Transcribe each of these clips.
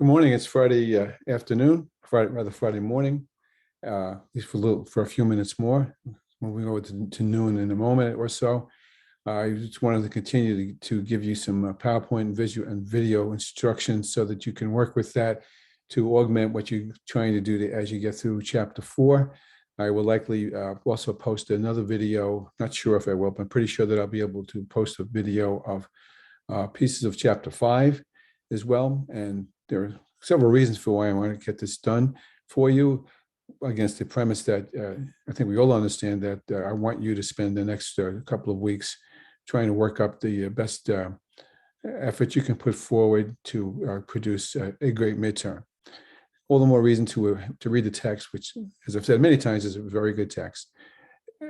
Good morning. It's Friday afternoon, Friday morning. At least for a few minutes more. Moving over to noon in a moment or so. I just wanted to continue to give you some PowerPoint and video instructions so that you can work with that to augment what you're trying to do as you get through chapter 4. I will likely also post another video. Not sure if I will, but I'm pretty sure that I'll be able to post a video of pieces of chapter 5 as well. And there are several reasons for why I want to get this done for you, against the premise that I think we all understand that I want you to spend the next couple of weeks trying to work up the best effort you can put forward to produce a great midterm. All the more reason to read the text, which, as I've said many times, is a very good text,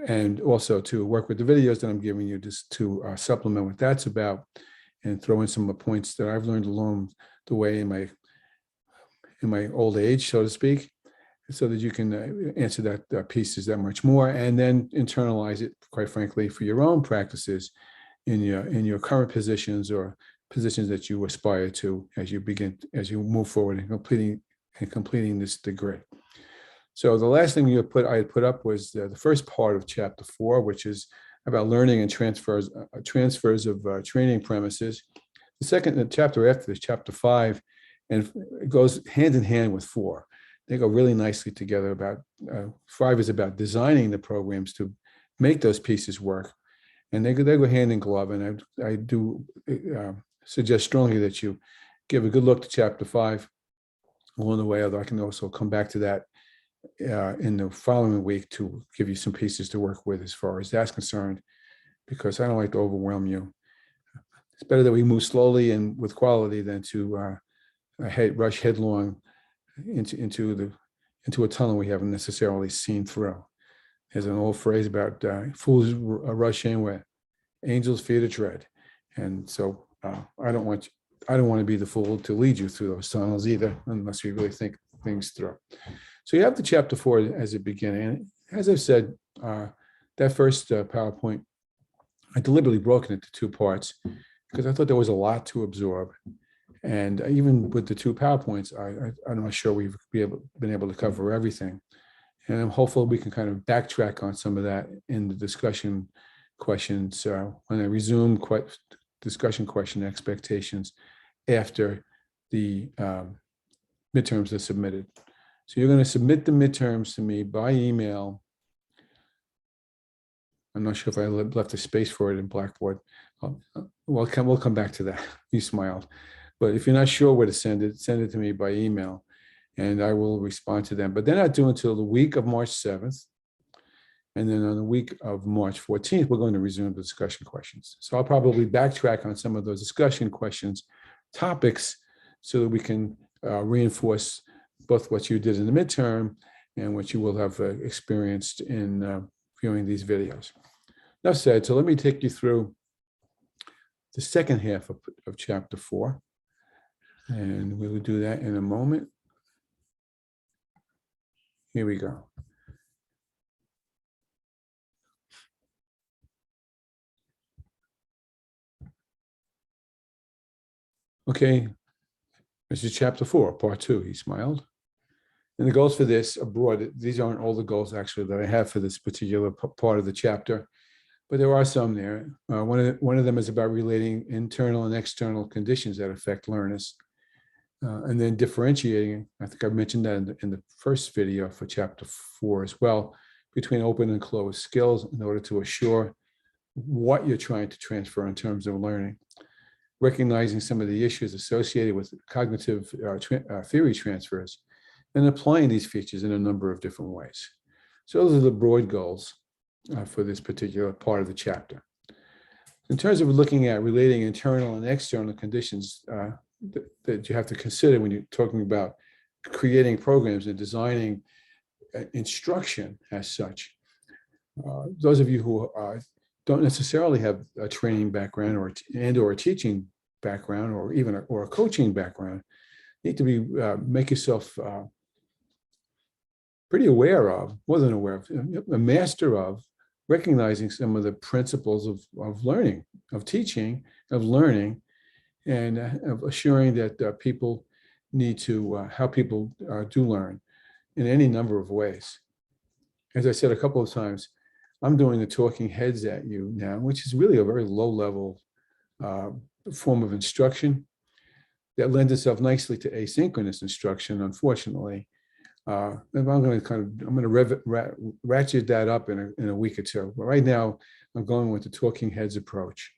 and also to work with the videos that I'm giving you just to supplement what that's about and throw in some of the points that I've learned along the way in my old age, so to speak, so that you can answer that pieces that much more, and then internalize it, quite frankly, for your own practices in your current positions or positions that you aspire to as you move forward in completing this degree. So the last thing I had put up was the first part of chapter 4, which is about learning and transfers of training premises. The second chapter after this, chapter 5, and it goes hand in hand with 4. They go really nicely together. About 5 is about designing the programs to make those pieces work, and they go hand in glove. And I do suggest strongly that you give a good look to chapter 5 along the way. Although I can also come back to that in the following week to give you some pieces to work with as far as that's concerned, because I don't like to overwhelm you. It's better that we move slowly and with quality than to rush headlong into a tunnel we haven't necessarily seen through. There's an old phrase about fools rush in where angels fear to tread, and so I don't want to be the fool to lead you through those tunnels either, unless you really think things through. So you have the chapter 4 as a beginning, and as I've said, that first PowerPoint, I deliberately broke it into 2 parts because I thought there was a lot to absorb. And even with the 2 PowerPoints, I'm not sure we've been able to cover everything. And I'm hopeful we can kind of backtrack on some of that in the discussion questions when I resume discussion question expectations after the midterms are submitted. So you're going to submit the midterms to me by email. I'm not sure if I left a space for it in Blackboard. We'll come back to that. You smiled. But if you're not sure where to send it to me by email, and I will respond to them. But they're not due until the week of March 7th. And then on the week of March 14th, we're going to resume the discussion questions. So I'll probably backtrack on some of those discussion questions topics so that we can reinforce both what you did in the midterm and what you will have experienced in viewing these videos. Enough said. So let me take you through the second half of chapter 4. And we will do that in a moment. Here we go. Okay, this is chapter 4, part 2. He smiled. And the goals for this are broad. These aren't all the goals actually that I have for this particular part of the chapter, but there are some there. One of them is about relating internal and external conditions that affect learners. And then differentiating, I think I mentioned that in the first video for chapter 4 as well, between open and closed skills in order to assure what you're trying to transfer in terms of learning. Recognizing some of the issues associated with cognitive theory transfers, and applying these features in a number of different ways. So those are the broad goals for this particular part of the chapter. In terms of looking at relating internal and external conditions that you have to consider when you're talking about creating programs and designing instruction as such. Those of you who don't necessarily have a training background or a teaching background or even a coaching background need to be make yourself pretty aware of, more than aware of, a master of recognizing some of the principles of learning, of teaching, of learning, and of assuring that people need to, how people do learn in any number of ways. As I said a couple of times, I'm doing the talking heads at you now, which is really a very low level form of instruction that lends itself nicely to asynchronous instruction, unfortunately. I'm going to ratchet that up in a week or two. But right now, I'm going with the talking heads approach.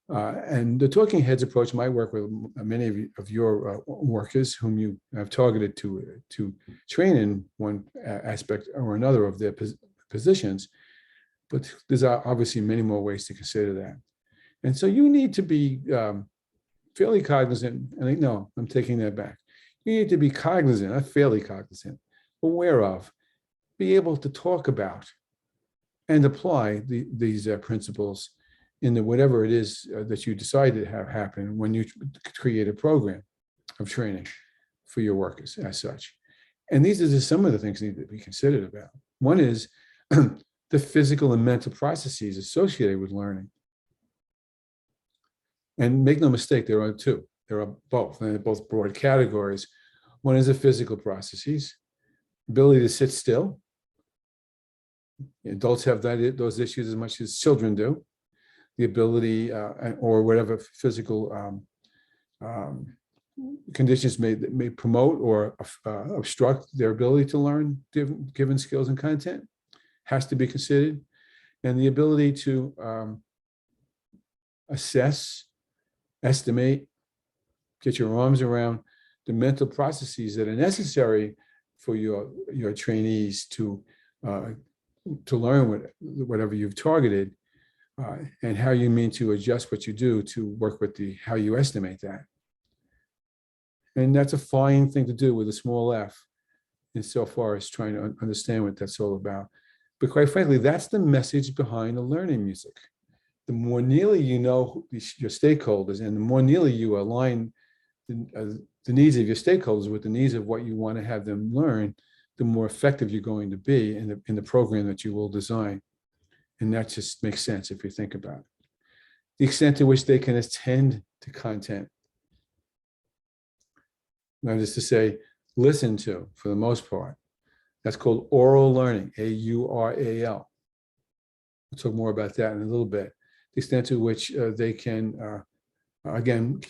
And the talking heads approach might work with many of your workers whom you have targeted to train in one aspect or another of their positions. But there's obviously many more ways to consider that. And so you need to be fairly cognizant, and no, I'm taking that back. You need to be cognizant, not fairly cognizant, aware of, be able to talk about and apply these principles in whatever it is that you decide to have happen when you create a program of training for your workers as such. And these are just some of the things that need to be considered about. One is the physical and mental processes associated with learning. And make no mistake, there are two. There are both, and they're both broad categories. One is the physical processes, ability to sit still. Adults have those issues as much as children do. The ability or whatever physical conditions may promote or obstruct their ability to learn given skills and content has to be considered. And the ability to assess, estimate, get your arms around the mental processes that are necessary for your trainees to learn whatever you've targeted, and how you mean to adjust what you do to work with how you estimate that. And that's a fine thing to do with a small f, insofar as trying to understand what that's all about. But quite frankly, that's the message behind the learning music. The more nearly you know your stakeholders, and the more nearly you align the needs of your stakeholders with the needs of what you want to have them learn, the more effective you're going to be in the program that you will design. And that just makes sense if you think about it. The extent to which they can attend to content. That is to say, listen to, for the most part. That's called oral learning, AURAL. We'll talk more about that in a little bit. The extent to which they can, again,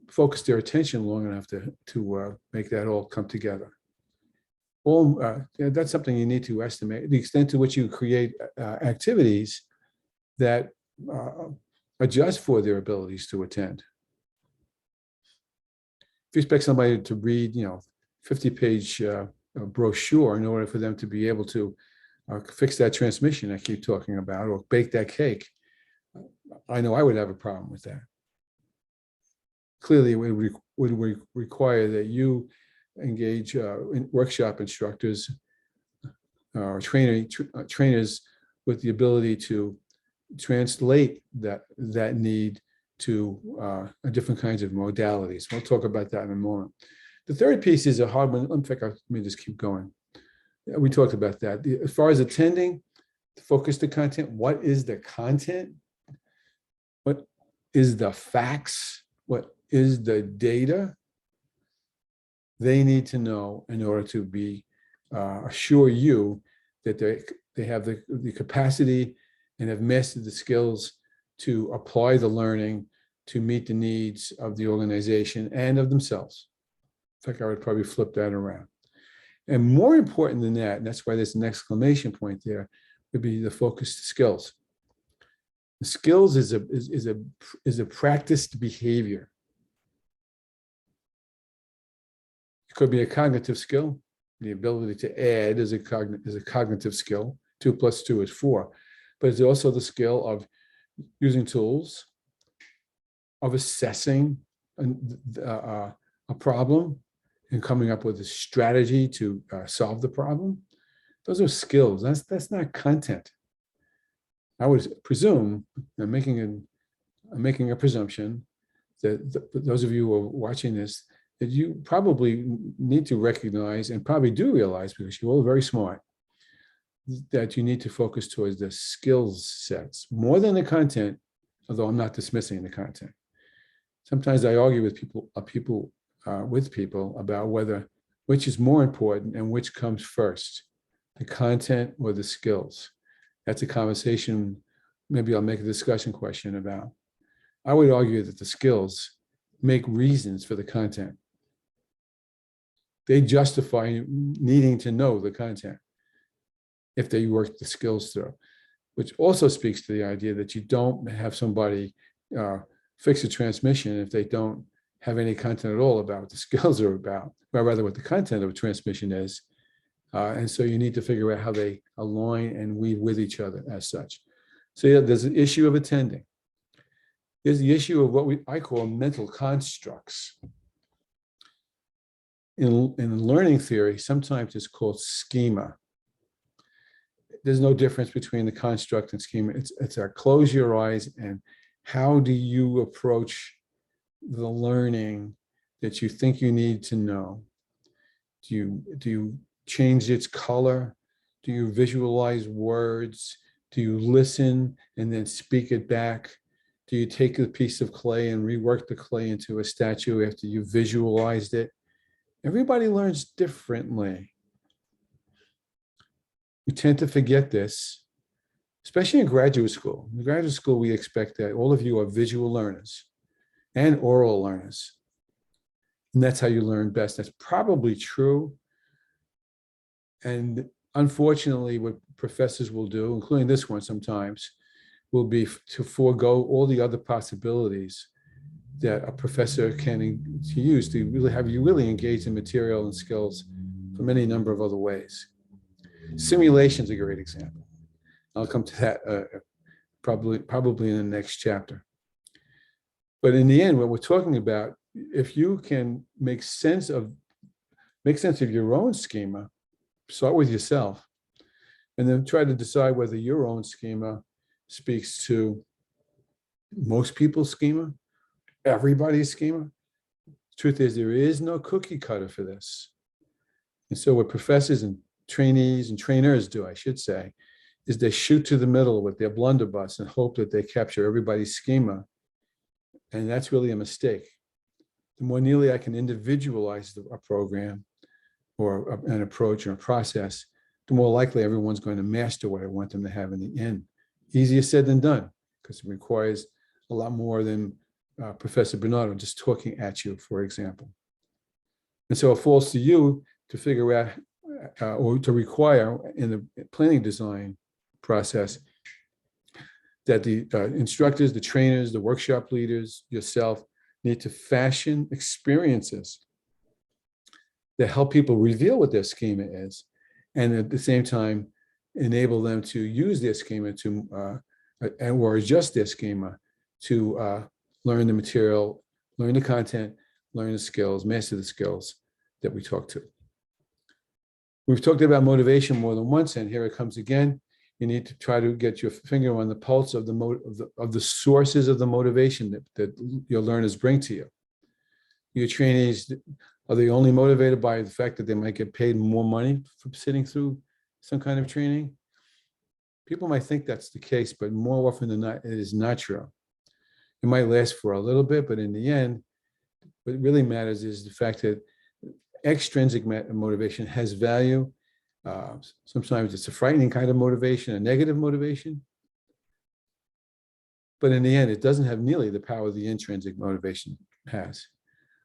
focus their attention long enough to make that all come together. That's something you need to estimate. The extent to which you create activities that adjust for their abilities to attend. If you expect somebody to read, 50-page brochure in order for them to be able to fix that transmission I keep talking about, or bake that cake, I know I would have a problem with that. Clearly, it would require that you engage workshop instructors or trainers with the ability to translate that need to different kinds of modalities. We'll talk about that in a moment. The third piece is a hard one. In fact, let me just keep going. We talked about that. As far as attending, focus the content. What is the content? What is the facts? What is the data? They need to know in order to be assure you that they have the capacity and have mastered the skills to apply the learning to meet the needs of the organization and of themselves. In fact, I would probably flip that around. And more important than that, and that's why there's an exclamation point there, would be the focused skills. The skills is a practiced behavior. It could be a cognitive skill. The ability to add is a cognitive skill. 2 + 2 is 4. But it's also the skill of using tools, of assessing a problem and coming up with a strategy to solve the problem. Those are skills. That's not content. I would presume, I'm making a presumption that those of you who are watching this, that you probably need to recognize and probably do realize, because you're all very smart, that you need to focus towards the skills sets more than the content, although I'm not dismissing the content. Sometimes I argue with people with people about which is more important and which comes first, the content or the skills. That's a conversation. Maybe I'll make a discussion question about. I would argue that the skills make reasons for the content. They justify needing to know the content if they work the skills through, which also speaks to the idea that you don't have somebody fix a transmission if they don't have any content at all about what the skills are about, or rather what the content of a transmission is. And so you need to figure out how they align and weave with each other as such. So yeah, there's an issue of attending. There's the issue of what I call mental constructs. In learning theory, sometimes it's called schema. There's no difference between the construct and schema. It's a close your eyes and how do you approach the learning that you think you need to know? Do you change its color? Do you visualize words? Do you listen and then speak it back? Do you take a piece of clay and rework the clay into a statue after you visualized it? Everybody learns differently. We tend to forget this, especially in graduate school. In graduate school, we expect that all of you are visual learners and oral learners. And that's how you learn best. That's probably true. And unfortunately, what professors will do, including this one sometimes, will be to forego all the other possibilities that a professor can use to really have you really engage in material and skills from any number of other ways. Simulation is a great example. I'll come to that probably in the next chapter. But in the end, what we're talking about, if you can make sense of your own schema, start with yourself, and then try to decide whether your own schema speaks to most people's schema, everybody's schema. Truth is, there is no cookie cutter for this. And so what professors and trainees and trainers do, I should say, is they shoot to the middle with their blunderbuss and hope that they capture everybody's schema. And that's really a mistake. The more nearly I can individualize a program or an approach or a process, the more likely everyone's going to master what I want them to have in the end. Easier said than done, because it requires a lot more than Professor Bernardo just talking at you, for example. And so it falls to you to figure out or to require in the planning design process that the instructors, the trainers, the workshop leaders, yourself need to fashion experiences that help people reveal what their schema is, and at the same time enable them to use their schema to or adjust their schema to learn the material, learn the content, learn the skills, master the skills that we talked to. We've talked about motivation more than once, and here it comes again. You need to try to get your finger on the pulse of the sources of the motivation that your learners bring to you. Your trainees, are they only motivated by the fact that they might get paid more money for sitting through some kind of training? People might think that's the case, but more often than not, it is not true. It might last for a little bit, but in the end, what really matters is the fact that extrinsic motivation has value. Sometimes it's a frightening kind of motivation, a negative motivation. But in the end, it doesn't have nearly the power the intrinsic motivation has.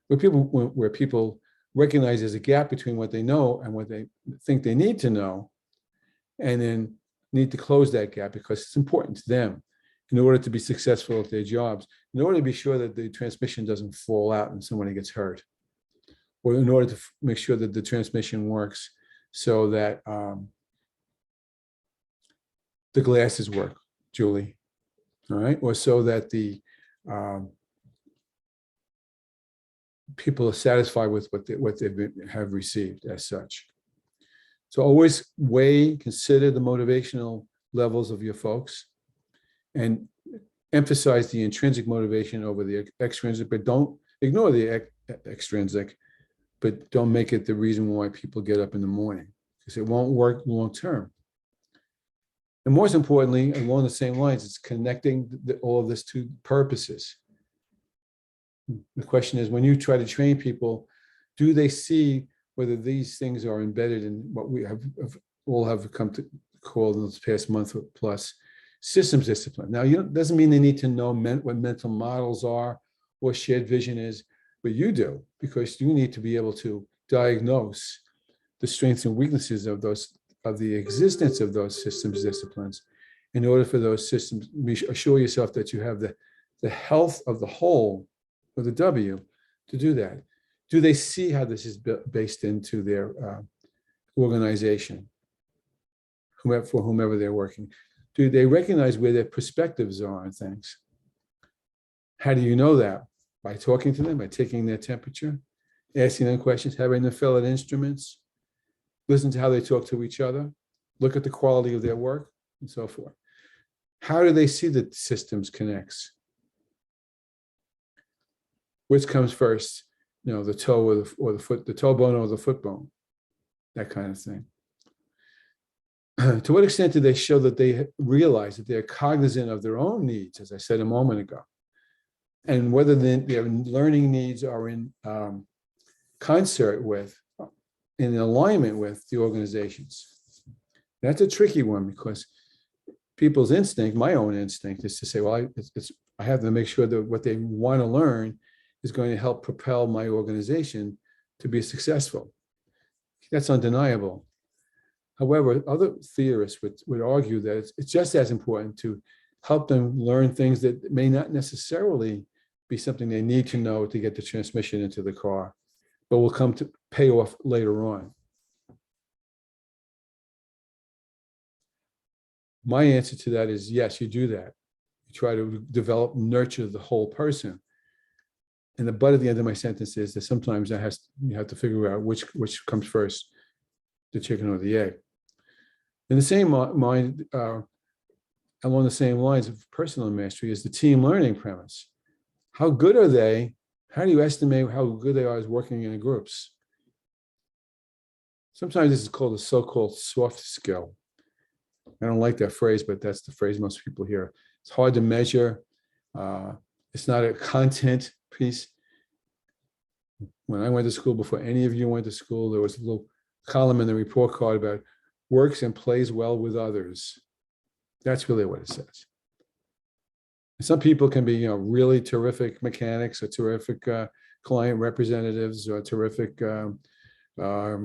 Where people recognize there's a gap between what they know and what they think they need to know, and then need to close that gap because it's important to them in order to be successful at their jobs, in order to be sure that the transmission doesn't fall out and somebody gets hurt, or in order to make sure that the transmission works so that the glasses work, Julie, all right? Or so that the people are satisfied with what they have received as such. So always consider the motivational levels of your folks and emphasize the intrinsic motivation over the extrinsic, but don't ignore the extrinsic, but don't make it the reason why people get up in the morning, because it won't work long term. And most importantly, along the same lines, it's connecting all of this to purposes. The question is, when you try to train people Do they see whether these things are embedded in what we all have come to call in this past month plus systems discipline? Now, doesn't mean they need to know what mental models are or shared vision is, but you do, because you need to be able to diagnose the strengths and weaknesses of the existence of those systems disciplines in order for those systems, assure yourself that you have the health of the whole, or the W, to do that. Do they see how this is based into their organization, for whomever they're working? Do they recognize where their perspectives are on things? How do you know that? By talking to them, by taking their temperature, asking them questions, having them fill out instruments, listen to how they talk to each other, look at the quality of their work, and so forth. How do they see the systems connects? Which comes first? The toe or the foot, the toe bone or the foot bone, that kind of thing. To what extent do they show that they realize that they're cognizant of their own needs, as I said a moment ago, and whether their learning needs are in concert with, in alignment with the organizations? That's a tricky one, because people's instinct, my own instinct, is to say, well, I have to make sure that what they want to learn is going to help propel my organization to be successful. That's undeniable. However, other theorists would argue that it's just as important to help them learn things that may not necessarily be something they need to know to get the transmission into the car, but will come to pay off later on. My answer to that is yes, you do that. You try to develop, nurture the whole person. And the butt at the end of my sentence is that sometimes you have to figure out which comes first, the chicken or the egg. In the same mind, along the same lines of personal mastery, is the team learning premise. How good are they? How do you estimate how good they are as working in groups? Sometimes this is called a so-called soft skill. I don't like that phrase, but that's the phrase most people hear. It's hard to measure. It's not a content piece. When I went to school, before any of you went to school, there was a little column in the report card about works and plays well with others. That's really what it says. Some people can be, really terrific mechanics or terrific client representatives or terrific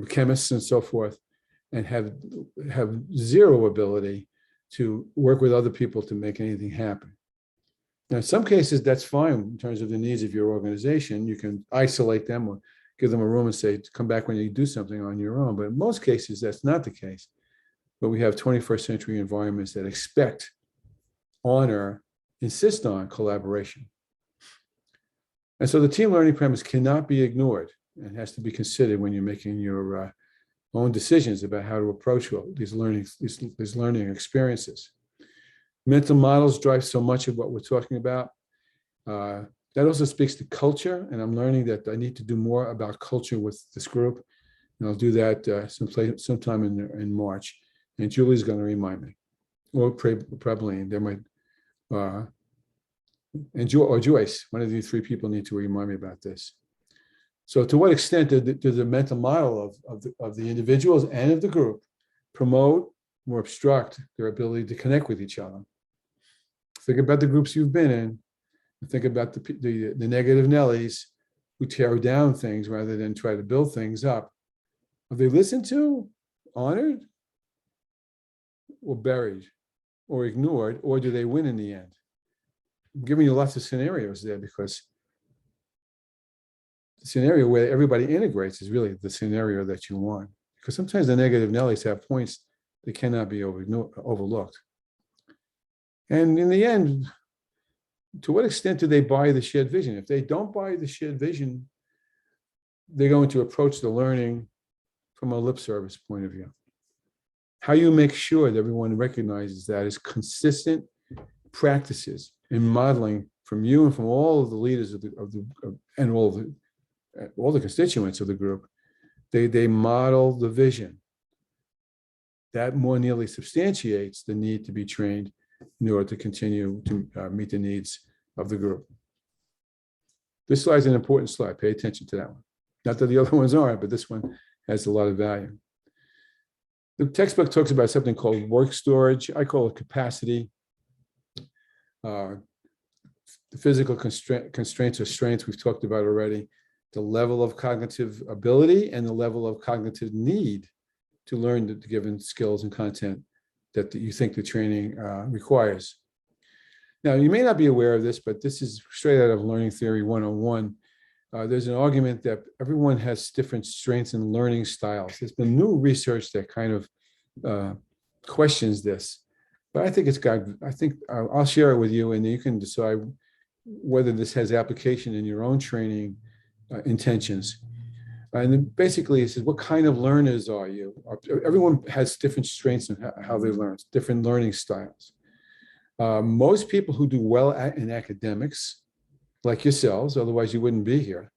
chemists and so forth, and have zero ability to work with other people to make anything happen. Now, in some cases, that's fine in terms of the needs of your organization. You can isolate them or give them a room and say, come back when you do something on your own. But in most cases, that's not the case. But we have 21st century environments that expect, honor, insist on collaboration. And so the team learning premise cannot be ignored and has to be considered when you're making your own decisions about how to approach these learning experiences. Mental models drive so much of what we're talking about. That also speaks to culture, and I'm learning that I need to do more about culture with this group, and I'll do that sometime in March. And Julie's going to remind me, or probably there might, or Joyce, one of these three people need to remind me about this. So, to what extent do the mental model of the individuals and of the group promote or obstruct their ability to connect with each other? Think about the groups you've been in. Think about the negative Nellies who tear down things rather than try to build things up. Are they listened to, honored, or buried, or ignored, or do they win in the end? I'm giving you lots of scenarios there, because the scenario where everybody integrates is really the scenario that you want. Because sometimes the negative Nellies have points that cannot be overlooked. And in the end, to what extent do they buy the shared vision? If they don't buy the shared vision, they're going to approach the learning from a lip service point of view. How you make sure that everyone recognizes that is consistent practices in modeling from you and from all of the leaders and all the constituents of the group. They model the vision. That more nearly substantiates the need to be trained in order to continue to meet the needs of the group. This slide is an important slide. Pay attention to that one. Not that the other ones aren't, but this one has a lot of value. The textbook talks about something called work storage. I call it capacity. The physical constraints or strengths we've talked about already, the level of cognitive ability and the level of cognitive need to learn the given skills and content that you think the training requires. Now, you may not be aware of this, but this is straight out of Learning Theory 101. There's an argument that everyone has different strengths and learning styles. There's been new research that kind of questions this, but I think I'll share it with you, and you can decide whether this has application in your own training intentions. And then basically it says, what kind of learners are you? Everyone has different strengths in how they learn, different learning styles. Most people who do well in academics, like yourselves, otherwise you wouldn't be here,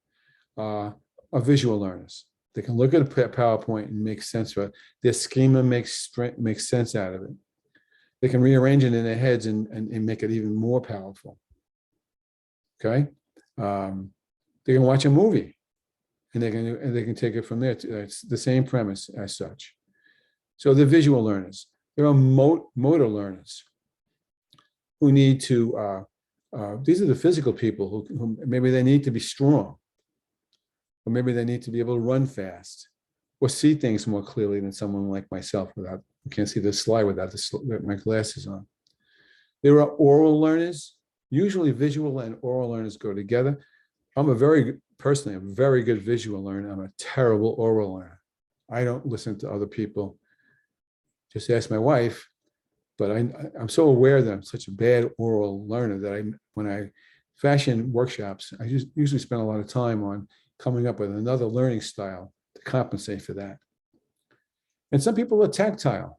are visual learners. They can look at a PowerPoint and make sense of it. Their schema makes sense out of it. They can rearrange it in their heads and make it even more powerful. Okay? They can watch a movie and they can take it from there. It's the same premise as such. So they're visual learners. There are motor learners who need to, these are the physical people who maybe they need to be strong, or maybe they need to be able to run fast or see things more clearly than someone like myself without, you can't see the slide without my glasses on. There are oral learners. Usually visual and oral learners go together. Personally, I'm a very good visual learner. I'm a terrible oral learner. I don't listen to other people. Just ask my wife. But I'm so aware that I'm such a bad oral learner that when I fashion workshops, I usually spend a lot of time on coming up with another learning style to compensate for that. And some people are tactile.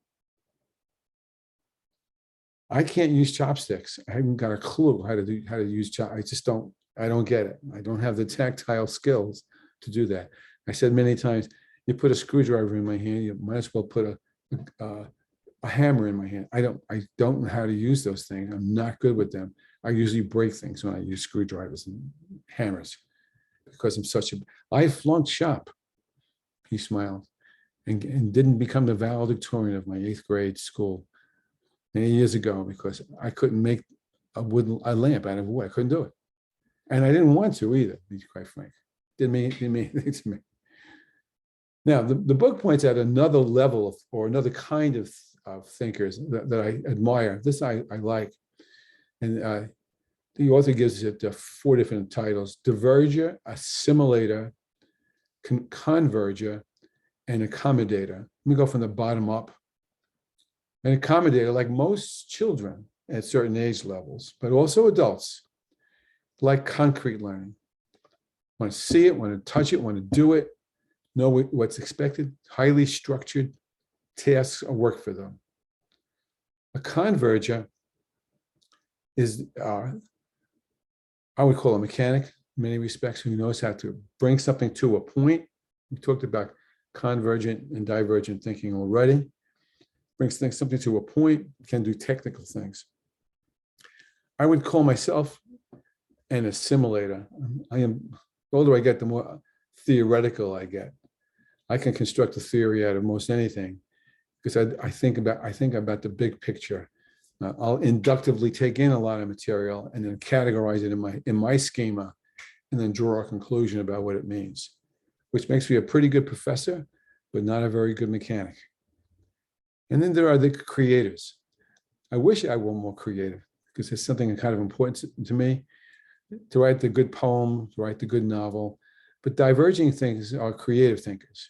I can't use chopsticks. I haven't got a clue how to use chopsticks. I don't get it. I don't have the tactile skills to do that. I said many times, you put a screwdriver in my hand, you might as well put a hammer in my hand. I don't know how to use those things. I'm not good with them. I usually break things when I use screwdrivers and hammers because I flunked shop. He smiled and didn't become the valedictorian of my 8th grade school many years ago because I couldn't make a lamp out of wood. I couldn't do it. And I didn't want to either, to be quite frank. Didn't mean anything to me. Now, the book points out another level or another kind of thinkers that I admire. This I like. And the author gives it 4 different titles: diverger, assimilator, converger, and accommodator. Let me go from the bottom up. An accommodator, like most children at certain age levels, but also adults, like concrete learning. Want to see it, want to touch it, want to do it, know what's expected, highly structured tasks or work for them. A converger is, I would call a mechanic in many respects, who knows how to bring something to a point. We talked about convergent and divergent thinking already. Brings something to a point, can do technical things. I would call myself an assimilator. The older I get, the more theoretical I get. I can construct a theory out of most anything because I think about the big picture. I'll inductively take in a lot of material and then categorize it in my schema and then draw a conclusion about what it means, which makes me a pretty good professor, but not a very good mechanic. And then there are the creators. I wish I were more creative because it's something kind of important to me to write the good poem, to write the good novel, but diverging things are creative thinkers.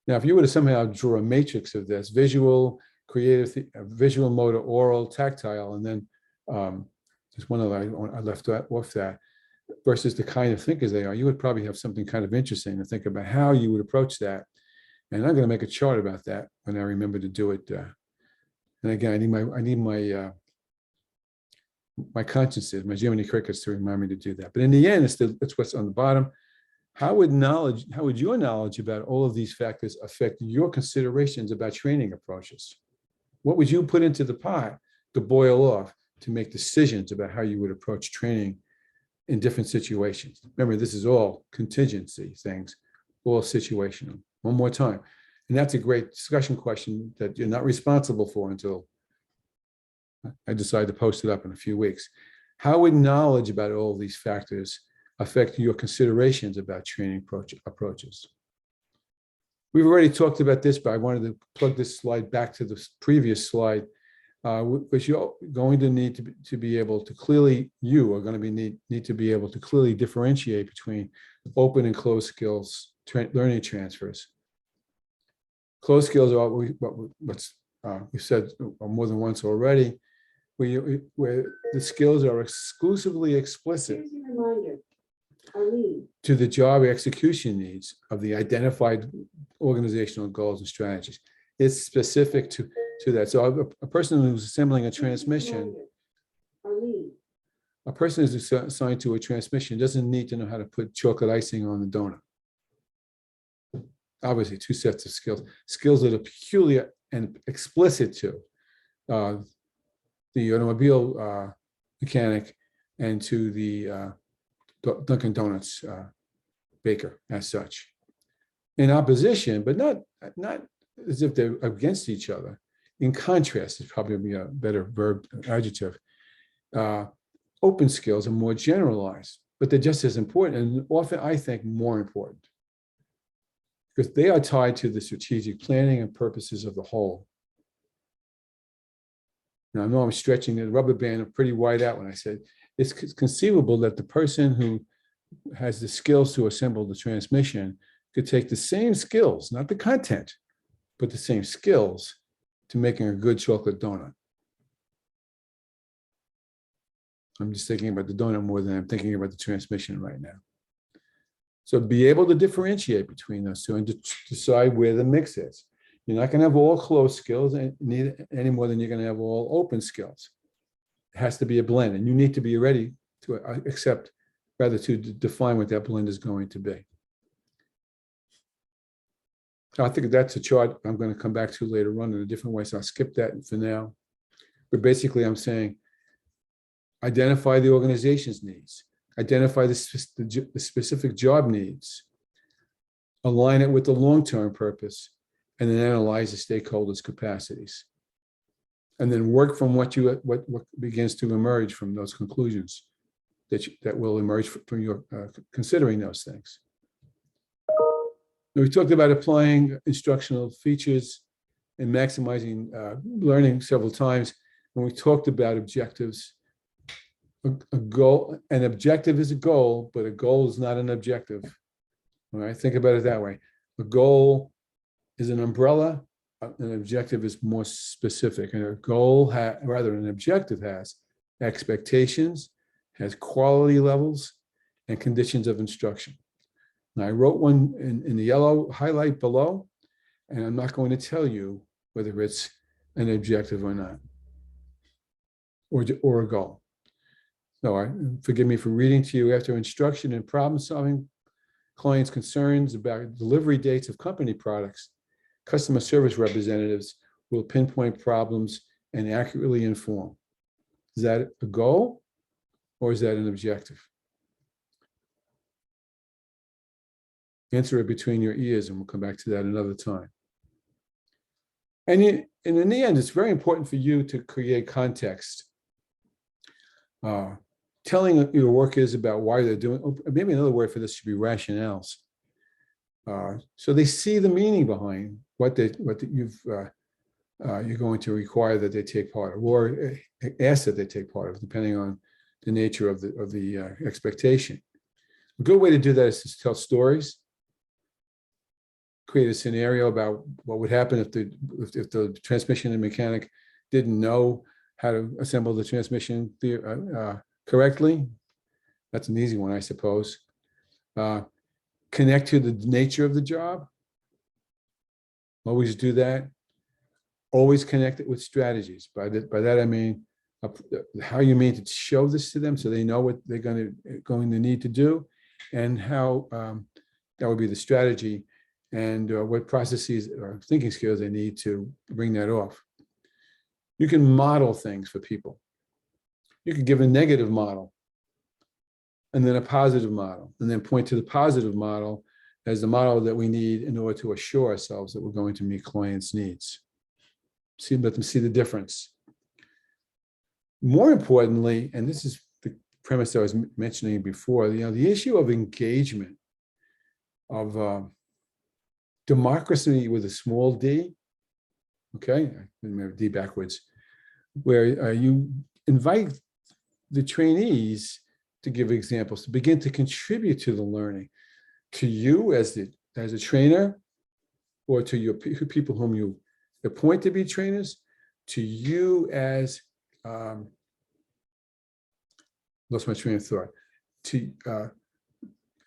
Now, if you were to somehow draw a matrix of this, visual, creative, visual, motor, oral, tactile, and then there's one other I left off that, versus the kind of thinkers they are, you would probably have something kind of interesting to think about how you would approach that. And I'm going to make a chart about that when I remember to do it. And again, I need my consciences, my Jiminy Crickets to remind me to do that. But in the end, it's what's on the bottom. How would your knowledge about all of these factors affect your considerations about training approaches? What would you put into the pot to boil off to make decisions about how you would approach training in different situations. Remember, this is all contingency things, all situational. One more time. And that's a great discussion question that you're not responsible for until I decide to post it up in a few weeks. How would knowledge about all these factors affect your considerations about training approaches? We've already talked about this, but I wanted to plug this slide back to the previous slide, which you're going to need to be able to clearly, you are going to need to be able to clearly differentiate between open and closed skills learning transfers. Closed skills are what's we've said more than once already, where the skills are exclusively explicit to the job execution needs of the identified organizational goals and strategies. It's specific to that. So a person who's assembling a transmission, a person who's assigned to a transmission doesn't need to know how to put chocolate icing on the donut. Obviously, two sets of skills that are peculiar and explicit to the automobile mechanic and to the Dunkin' Donuts baker as such. In opposition, but not as if they're against each other. In contrast, is probably a better verb adjective. Open skills are more generalized, but they're just as important, and often I think more important, because they are tied to the strategic planning and purposes of the whole. Now, I know I'm stretching the rubber band pretty wide out when I said it's conceivable that the person who has the skills to assemble the transmission could take the same skills, not the content, but the same skills to making a good chocolate donut. I'm just thinking about the donut more than I'm thinking about the transmission right now. So be able to differentiate between those two and to decide where the mix is. You're not going to have all closed skills any more than you're going to have all open skills. It has to be a blend, and you need to be ready to accept, rather to define what that blend is going to be. I think that's a chart I'm going to come back to later on in a different way, so I'll skip that for now. But basically, I'm saying identify the organization's needs, identify the specific job needs, align it with the long-term purpose, and then analyze the stakeholders' capacities. And then work from what begins to emerge from those conclusions that will emerge from your considering those things. We talked about applying instructional features and maximizing learning several times. When we talked about objectives, a goal, an objective is a goal, but a goal is not an objective. All right, think about it that way. A goal is an umbrella, an objective is more specific, and a goal, an objective has expectations, has quality levels, and conditions of instruction. Now, I wrote one in the yellow highlight below, and I'm not going to tell you whether it's an objective or not, or a goal. So forgive me for reading to you. After instruction and problem solving, clients' concerns about delivery dates of company products, customer service representatives will pinpoint problems and accurately inform. Is that a goal or is that an objective? Answer it between your ears, and we'll come back to that another time. And in the end, it's very important for you to create context. Telling your workers about why they're doing, maybe another word for this should be rationales. So they see the meaning behind what you're going to require that they take part of, or ask that they take part of, depending on the nature of the expectation. A good way to do that is to tell stories. Create a scenario about what would happen if the transmission and mechanic didn't know how to assemble the transmission correctly. That's an easy one, I suppose. Connect to the nature of the job. Always do that. Always connect it with strategies. By that I mean how you mean to show this to them so they know what they're going to need to do, and how that would be the strategy, and what processes or thinking skills they need to bring that off. You can model things for people. You can give a negative model. and then a positive model, and then point to the positive model as the model that we need in order to assure ourselves that we're going to meet clients' needs. Let them see the difference. More importantly, and this is the premise I was mentioning before, the issue of engagement, of democracy with a small d, okay, D backwards, where you invite the trainees to give examples, to begin to contribute to the learning, to you as a trainer, or to your people whom you appoint to be trainers, to you as lost my train of thought.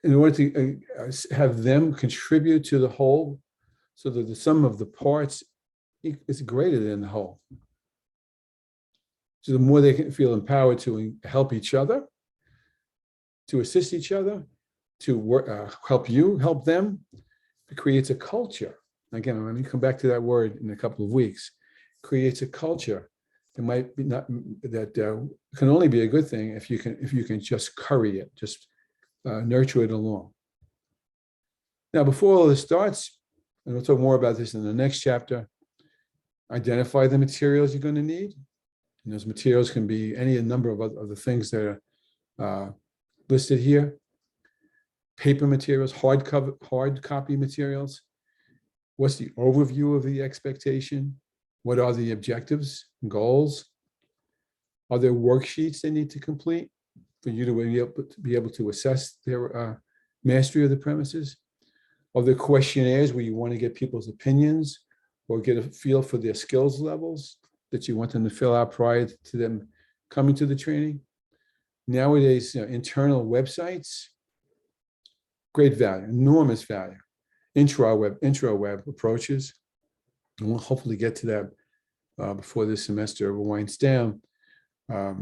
In order to have them contribute to the whole, so that the sum of the parts is greater than the whole. So the more they can feel empowered to help each other, to assist each other, to work, help you, help them, it creates a culture. Again, I'm going to come back to that word in a couple of weeks. Creates a culture that might be not that can only be a good thing if you can just curry it, just nurture it along. Now, before all this starts, and we'll talk more about this in the next chapter, identify the materials you're going to need. And those materials can be any number of other things that are listed here. Paper materials, hard copy materials. What's the overview of the expectation? What are the objectives and goals? Are there worksheets they need to complete for you to be able to assess their mastery of the premises? Are there questionnaires where you want to get people's opinions or get a feel for their skills levels that you want them to fill out prior to them coming to the training? Nowadays, internal websites, great value, enormous value. Intro web approaches. And we'll hopefully get to that before this semester winds down. A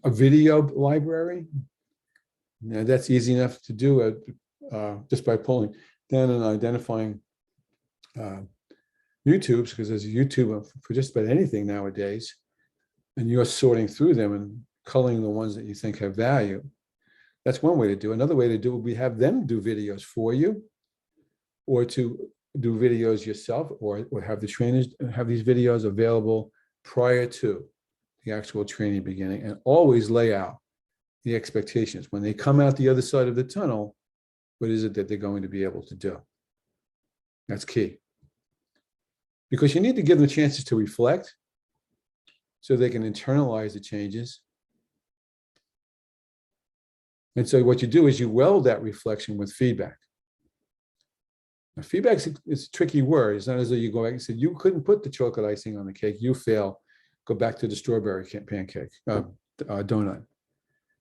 video library. Now that's easy enough to do just by pulling down and identifying YouTubes, because there's a YouTube for just about anything nowadays, and you're sorting through them and culling the ones that you think have value. That's one way to do it. Another way to do it would be have them do videos for you, or to do videos yourself, or have the trainers have these videos available prior to the actual training beginning, and always lay out the expectations. When they come out the other side of the tunnel, what is it that they're going to be able to do? That's key. Because you need to give them chances to reflect so they can internalize the changes. And so what you do is you weld that reflection with feedback. Now, feedback is a tricky word. It's not as though you go back and say, you couldn't put the chocolate icing on the cake, you fail, go back to the strawberry pancake, donut.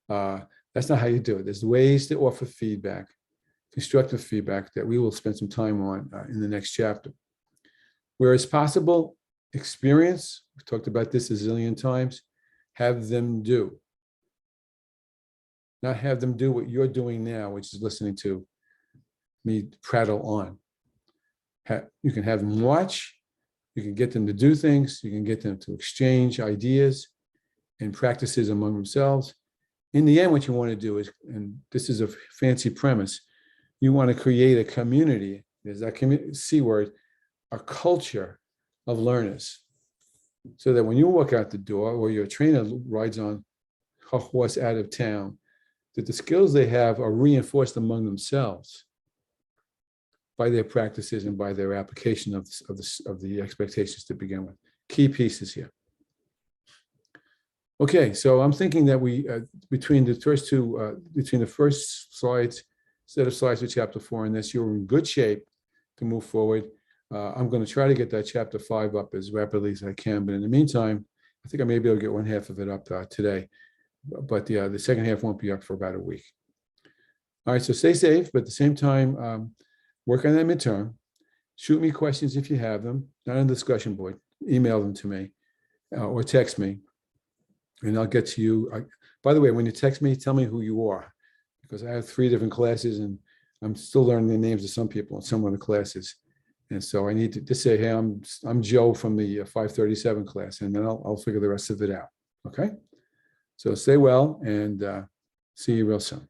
That's not how you do it. There's ways to offer feedback, constructive feedback, that we will spend some time on in the next chapter. Where it's possible, experience, we've talked about this a zillion times, have them do. Not have them do what you're doing now, which is listening to me prattle on. You can have them watch, you can get them to do things, you can get them to exchange ideas and practices among themselves. In the end, what you want to do is, and this is a fancy premise, you want to create a community, there's that C word, a culture of learners. So that when you walk out the door, or your trainer rides on a horse out of town, that the skills they have are reinforced among themselves by their practices and by their application of the expectations to begin with. Key pieces here. Okay, so I'm thinking that we, between the first slides, set of slides for chapter 4 and this, you're in good shape to move forward. I'm going to try to get that chapter 5 up as rapidly as I can, but in the meantime, I think I may be able to get one half of it up today, but the second half won't be up for about a week. All right, so stay safe, but at the same time, work on that midterm. Shoot me questions if you have them, not on the discussion board. Email them to me or text me, and I'll get to you. By the way, when you text me, tell me who you are, because I have 3 different classes, and I'm still learning the names of some people in some of the classes. And so I need to just say, hey, I'm Joe from the 537 class, and then I'll figure the rest of it out. Okay? So stay well, and See you real soon.